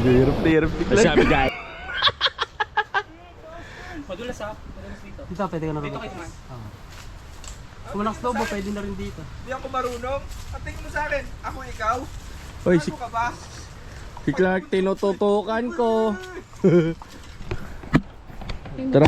Hirap lang. Sabi guys. Madulas ha? Madulas dito. Dito, pwede ka na Dito rin. kayo naman. Kung malakas loob mo, pwede na rin dito. Hindi ako marunong. At tingin mo sa akin, ako ikaw. Oy, si, Ano ka ba? si Clark, tinututukan ko. Tara.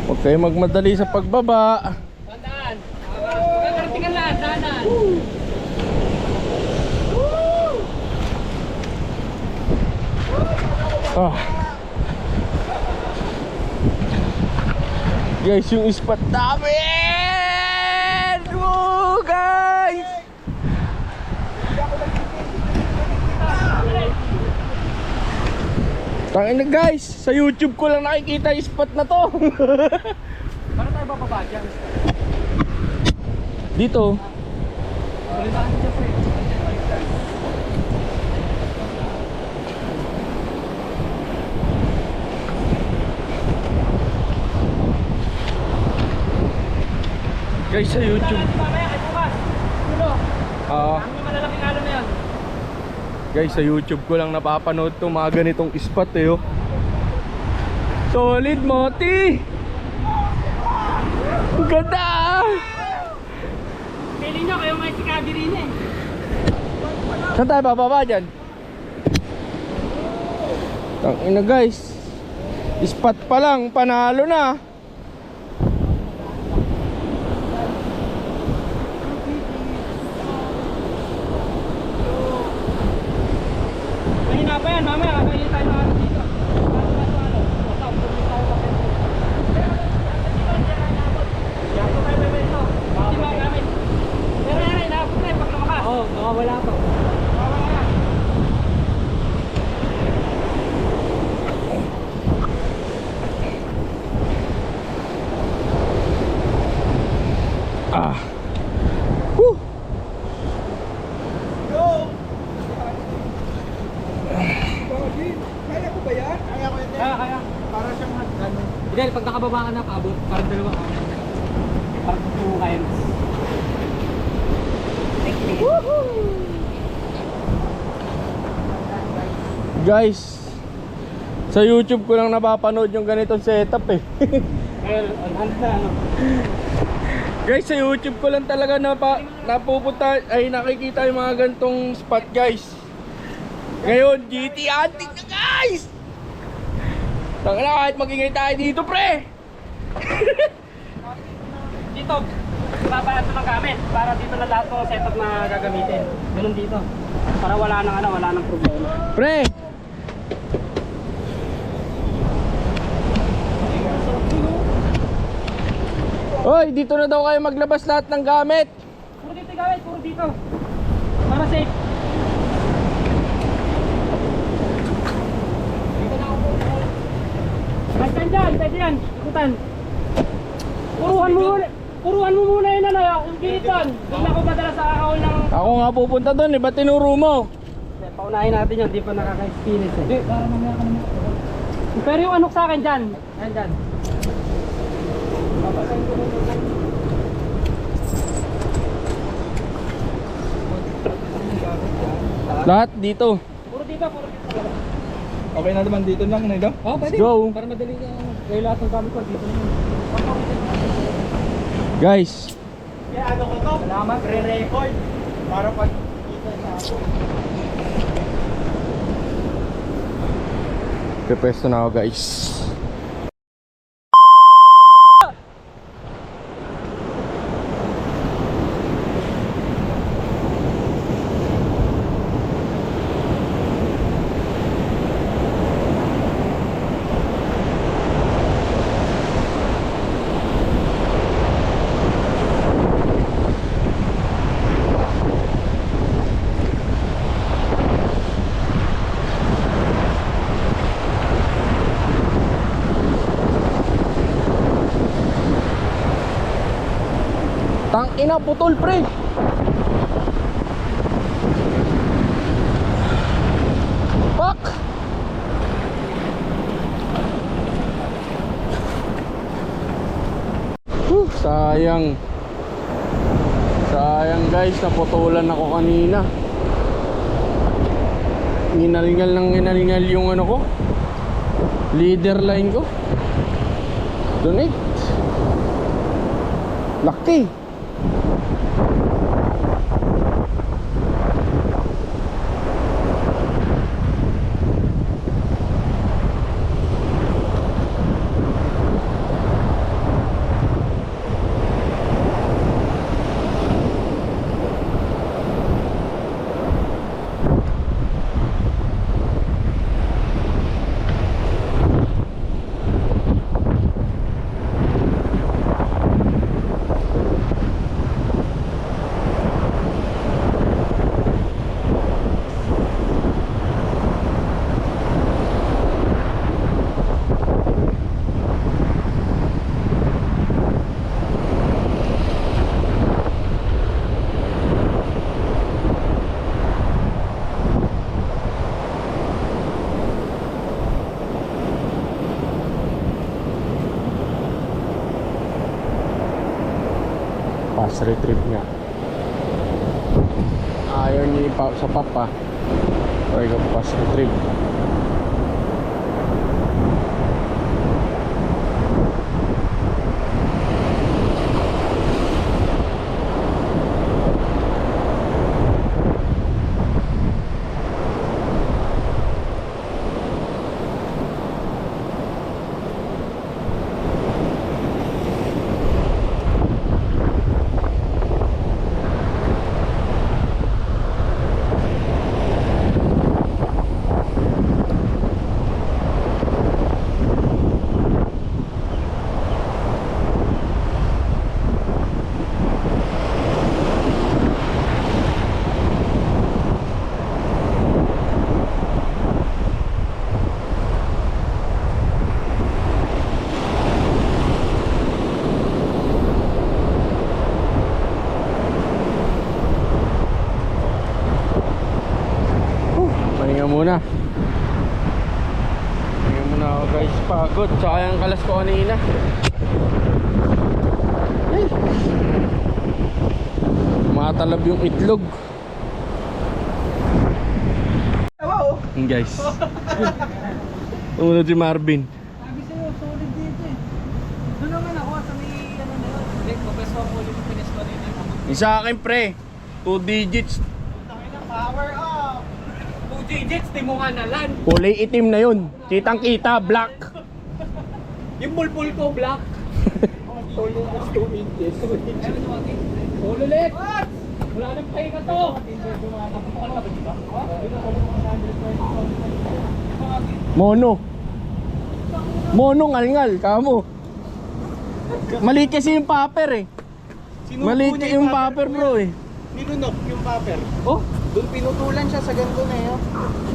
Huwag kayo magmadali sa pagbaba. Tandaan. Magkakarating ang lahat. Danan. Ah. Guys, yung spot namin! Woo, guys! Tangina guys, sa YouTube ko lang nakikita yung spot na to. Paano tayo bababa dyan? Dito. Ulitaan dyan po eh. Guys, sa YouTube. Mamaya kay bukas. Tulo. Ah, Ang malalaking alo na yan. guys, sa YouTube ko lang napapanood to mga ganitong spot eh. Oh. Solid, Moti! Ang ganda ah! Pili nyo kayo may sikabi rin eh. Saan tayo bababa dyan? Tangina guys, spot pa lang, panalo na. Mahina pa yan, mamaya kakainin tayo ng ano dito. Oo, baka wala pa. Ah. Woo. Kaya ko ba yan? Kaya ko yan. Kaya. Para siyang ano. Hindi, pag nakababa ka na, paabot. Parang dalawa ka. Parang tutungo kayo. Guys, sa YouTube ko lang napapanood yung ganitong setup eh. Well, ano na ano? Guys, sa YouTube ko lang talaga napupunta ay nakikita yung mga ganitong spot guys. Ngayon, GT hunting na guys! Tanga na kahit magingay tayo dito pre! Dito, babaan ito ng gamit para dito na lahat ng setup na gagamitin. Ganun dito. Para wala nang ano, wala nang problema. Pre! Hoy, dito na daw kayo maglabas lahat ng gamit. Puro dito gamit, puro dito. Para safe. Basta dyan, pwede yan. Ikutan. Puruhan mo muna yun ano, yung gilitan. Huwag na ako madala sa ahol ng... Ako nga pupunta doon eh, ba't tinuro mo? Paunahin natin yun, di pa nakaka-experience eh. Hindi, para mamaya ka naman. Pero yung anok sa akin dyan. Ayan dyan. Lahat dito. Puro dito, puro dito. Okay na naman dito lang, Nido? Oh, pwede. Go. Para madali ka. Kaya lahat ng gamit ko dito na yun. Guys, Kaya ano ko to? Salamat, re-record. Para pag kita sa ako. pepesto na ako guys. Tang ina, putol pre. Fuck. Sayang. Sayang guys, naputulan ako kanina. Nginalingal yung ano ko, leader line ko. Donate. Laki. Pass retrieve nga. Ayaw niya sa papa. Try ko pass retrieve. Pahinga muna. Pahinga muna ako guys. Pagod. Tsaka yung kalas ko kanina. Ay. Matalab yung itlog. Guys. Tumunod si Marvin. Sabi sa'yo, solid dito eh. Doon naman ako sa may ano na yun. Hindi, pagkaso ako yung pinis ko rin. Yung sa akin pre, 2 digits. Power up! 2 digits, timungan na lang. Kulay itim na yun. Kitang kita, black. Yung pulpul ko, black. Solo is 2 inches. Hold ulit. Wala nang pahinga to. Mono. Mono ngal-ngal, kamo. Maliit kasi yung paper eh. Maliit yung paper bro eh. Nilunok yung paper. Oh, Doon pinutulan siya sa ganito na yun.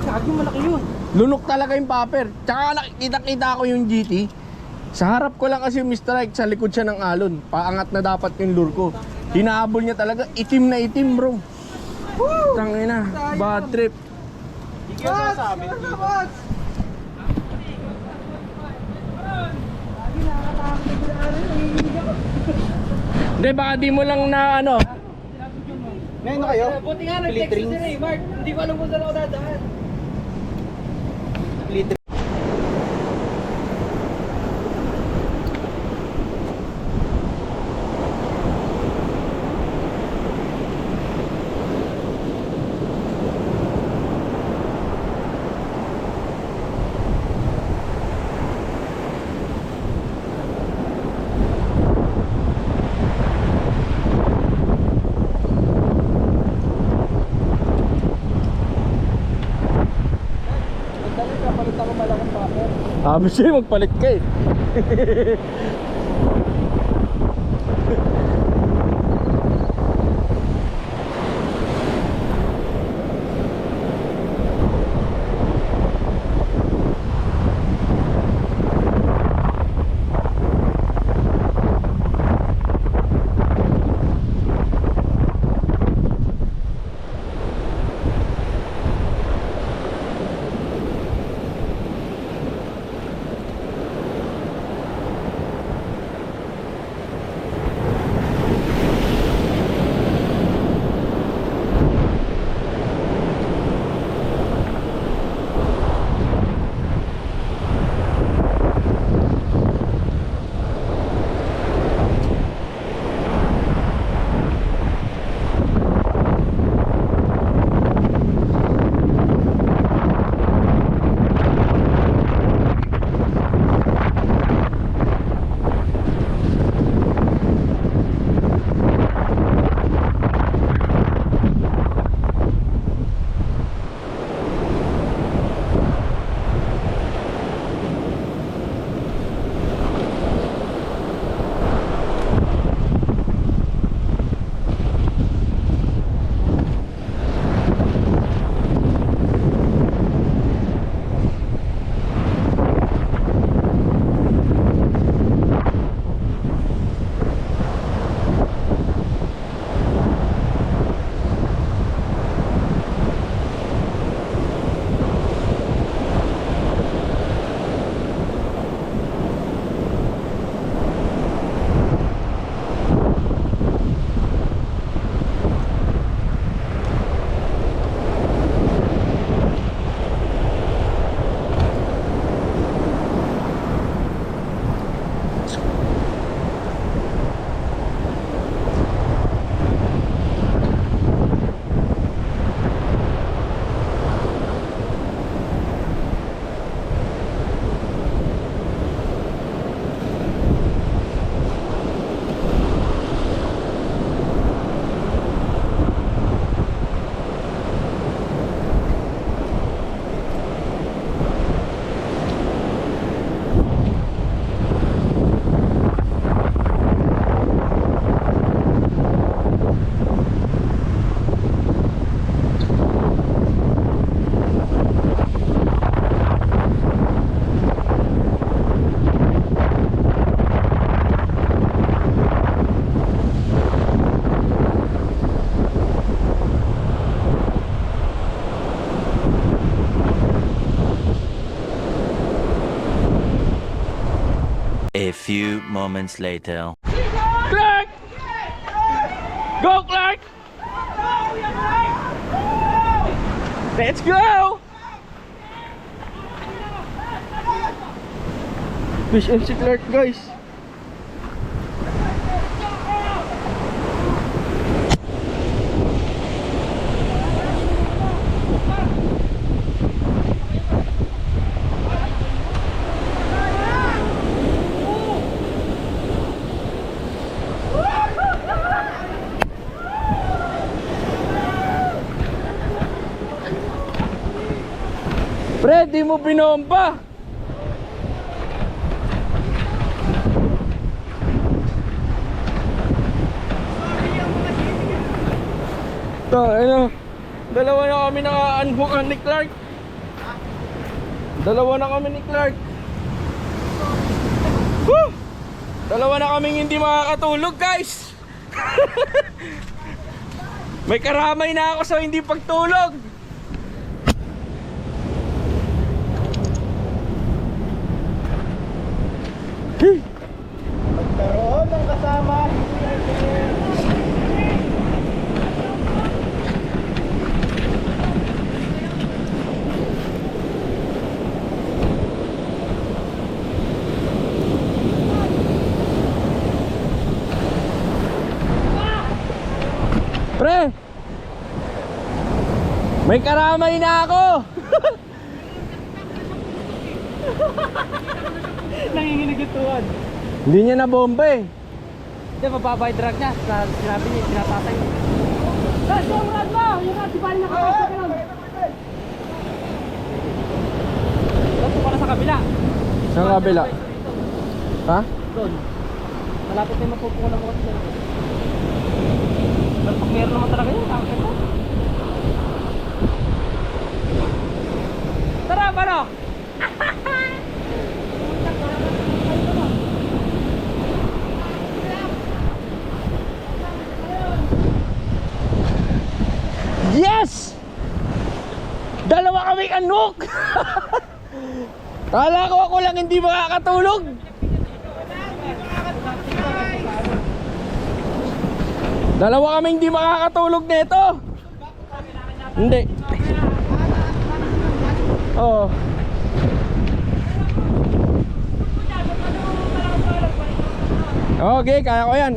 Kagi malaki yun. lunok talaga yung paper. Tsaka nakita ko yung GT. Sa harap ko lang kasi yung strike, sa likod siya ng alon. Paangat na dapat yung lure ko. Hinahabol niya talaga, itim na itim bro. Tangina, bad trip. Hindi kaya sasabi dito. Hindi, baka di mo lang na ano. May ano kayo? Buti nga nag-text si Raymart. Hindi ko alam kung saan ako dadaan. Sabi siya, magpalit ka eh. few moments later. Clark! Go, Clark! Let's go! Fish and si Clark, guys. Pre, di mo binomba. Ito, ano, dalawa na kami naka-unhookan ni Clark. Dalawa na kami ni Clark. Woo! Dalawa na kaming hindi makakatulog, guys. May karamay na ako sa hindi pagtulog. Magkaroon ng kasama. Pre, may karamay na ako. Nanginginig yung tuwan. Hindi niya na bomba eh. Hindi, mababa yung drag niya. Sinabi niya, tinatatay. Guys, yung rad mo! Yung rad, di ba rin nakapasok ka lang? Doon pala sa kabila. Sa kabila. Ha? Doon. Malapit na yung mapupunan mo kasi. Pag meron naman talaga yun, takot ko. Tara, bano? Yes! Dalawa kaming anok! Kala ko ako lang hindi makakatulog. Dalawa kaming hindi makakatulog nito. Hindi. Oo. Okay, kaya ko yan.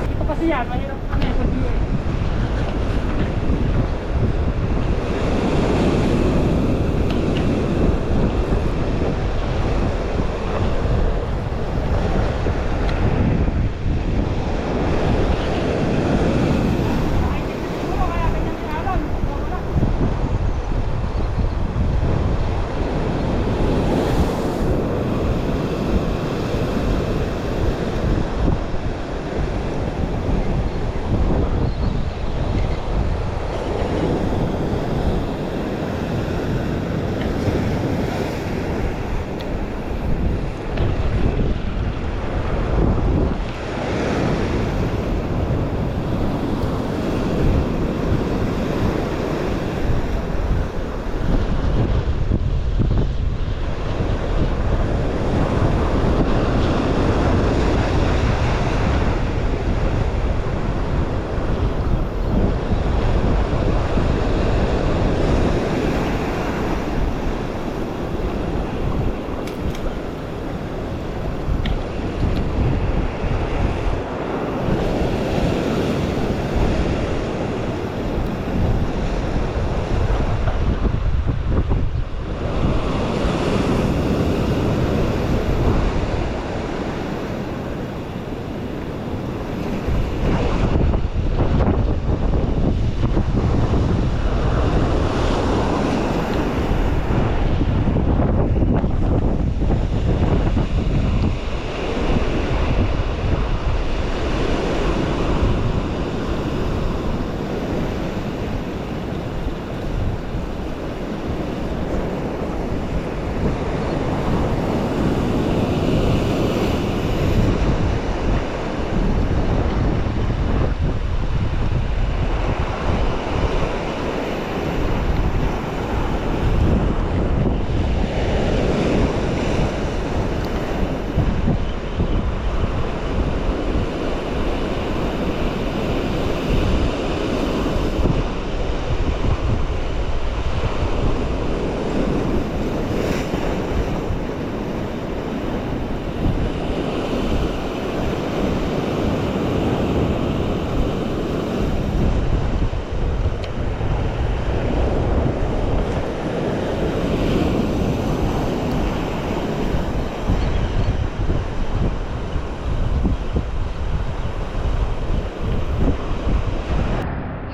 Ito kasi yan, mahirap kami. Kasi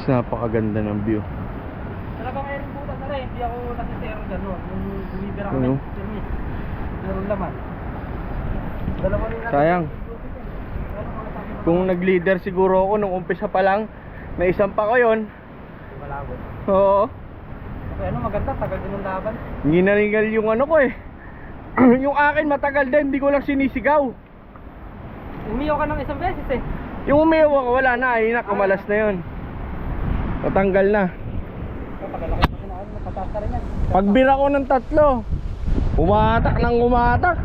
napakaganda ng view. Talagang meron butas na rin, hindi ako nasisero dyan, no? Nung bumibira ako Ano? ng permis. Meron laman. Dalawa rin natin. Sayang. Kung nag-leader siguro ako nung umpisa pa lang, naisampa ko yun. Malabo. Oo. Okay, ano maganda, tagal din ng laban. Ginalingal yung ano ko eh. Yung akin matagal din, hindi ko lang sinisigaw. Umiyaw ka ng isang beses eh. Yung umiyaw ako, wala na, ay nakamalas na yun. Natanggal na. Pagalaki pa sinabi, napataas ka rin yan. Pagbira ko ng 3, umatak ng umatak.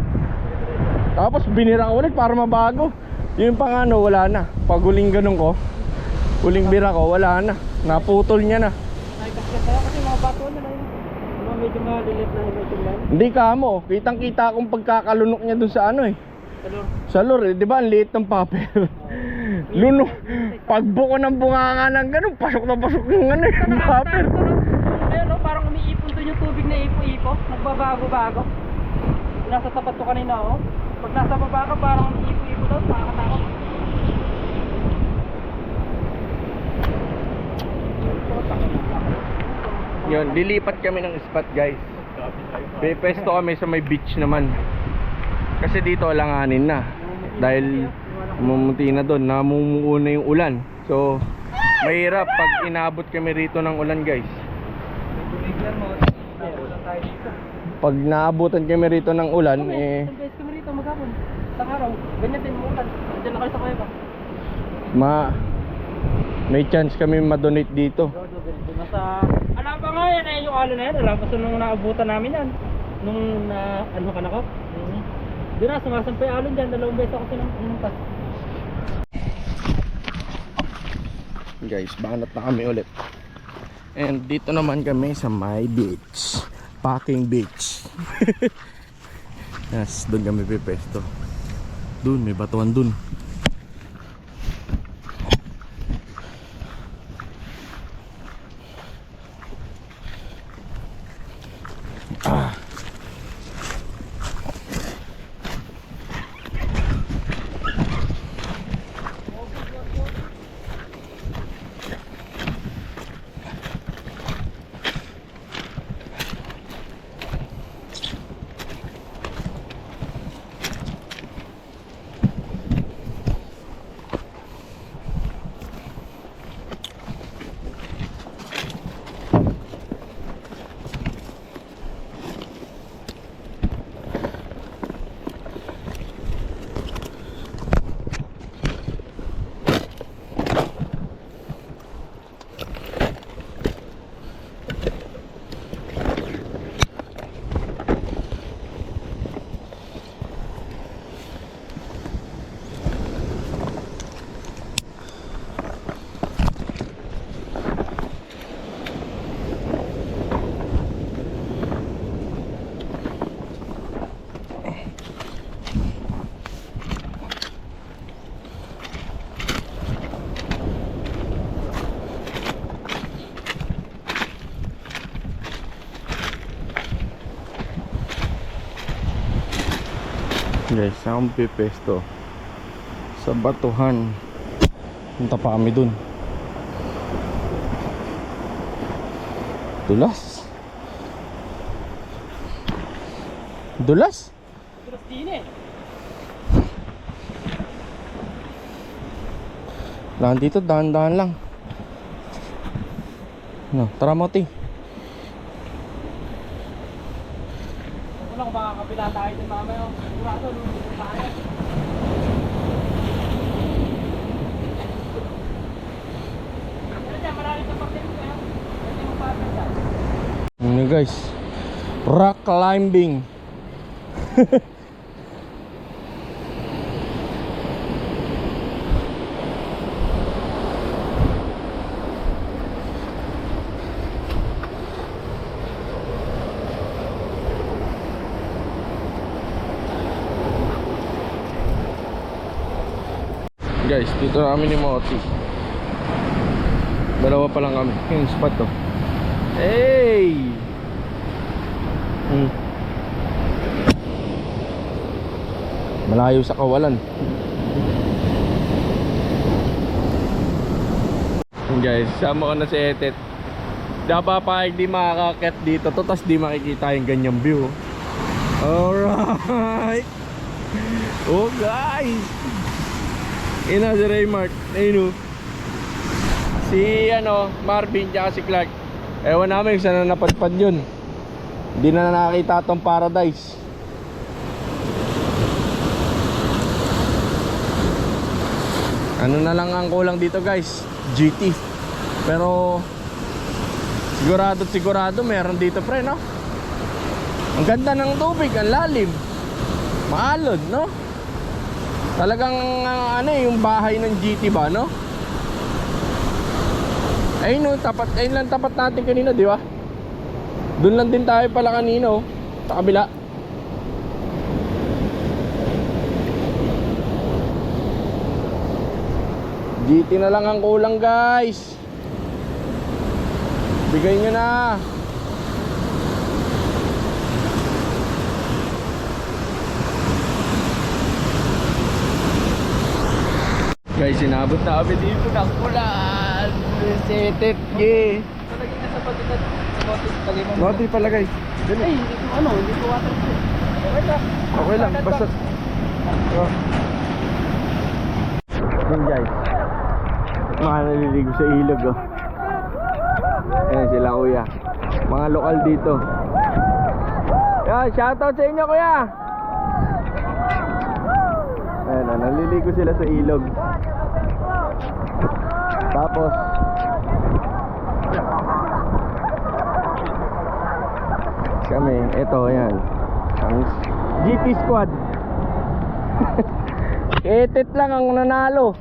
Tapos binira ko ulit para mabago. Yung pang ano, wala na. Pag huling ganun ko, huling bira ko, wala na. Naputol niya na. Nakikaskas tayo kasi mga bato na yun. Mga medyo malilit na medyo lang. Hindi ka mo, kitang kita akong pagkakalunok niya dun sa ano eh. Talor. Sa lure, di ba? Ang liit ng paper. Lunok. Pagbuko ng bunganga ng ganun, pasok na pasok yung ano yung paper. Ayun no, parang umiipon doon yung tubig na ipo-ipo. Nagbabago-bago. Nasa tapat ko kanina oh. Pag nasa baba ka, parang ipo-ipo doon. Nakakatakot. Yun, lilipat kami ng spot guys. Pepesto kami sa may beach naman. Kasi dito alanganin na. Dahil mumuti na doon, namumuo na yung ulan. So, mahirap pag inabot kami rito ng ulan guys. Pag naabutan kami rito ng ulan, eh, Isang beses kami rito maghapon. Isang araw, ganyan din umulan. Diyan na kayo sa kuweba. may chance kami ma-donate dito. Nasa, alam pa nga yan eh, yung alo na yan. Alam pa nung naabutan namin yan. Nung na, ano ka na ko? Doon na, sumasampay alon dyan. 2 beses ako sinumpas. Guys, banat na kami ulit. And dito naman kami sa my beach, Packing Beach. Yes, doon kami pipesto. Doon, may batuan doon. Guys, saan pipesto? Sa batuhan. Punta pa kami dun. Dulas. Dulas? Terus din eh. Lahan dito, dahan-dahan lang. No, tara mo ti. Wala kung makakapila tayo din mamaya. Sigurado, lulubog tayo. Pero dyan, marami sa pagkain ko yan. Pwede mo pa dyan. Ano guys? Rock climbing. Guys, dito na kami ni Moti. Dalawa pa lang kami. Yung spot to. Hey! Malayo sa kawalan. Yun guys, sama ko na si Etet. Napapahig di makakakit dito to, tas di makikita yung ganyang view. Alright. Oh guys, ina si Raymart. Ayun o. Si Marvin tsaka si Clark. Ewan namin kung saan na napadpad yun. Hindi na nakakita tong paradise. Ano na lang ang kulang dito guys, GT. Pero sigurado meron dito pre, no? Ang ganda ng tubig, ang lalim, maalon, no? Talagang yung bahay ng GT ba, no? Ayun no, ayun lang tapat natin kanina, di ba? Doon lang din tayo pala kanina, oh, sa kabila. GT na lang ang kulang guys. Bigay nyo na. Guys, sinabot na kami dito ng ulan. Setet, yeah. Palagay na sa pagkakat. Sa bote. Palagay mo. Noti pala guys. Ay, hindi ko waterproof. Okay lang. Okay lang, basta. Oh. Yun guys, mga naliligo sa ilog, oh. Ayan sila kuya, mga lokal dito. Yan, shoutout sa inyo kuya. Ayan, naliligo sila sa ilog. Tapos kami, eto, ayan, ang GT squad. Etet lang ang nanalo.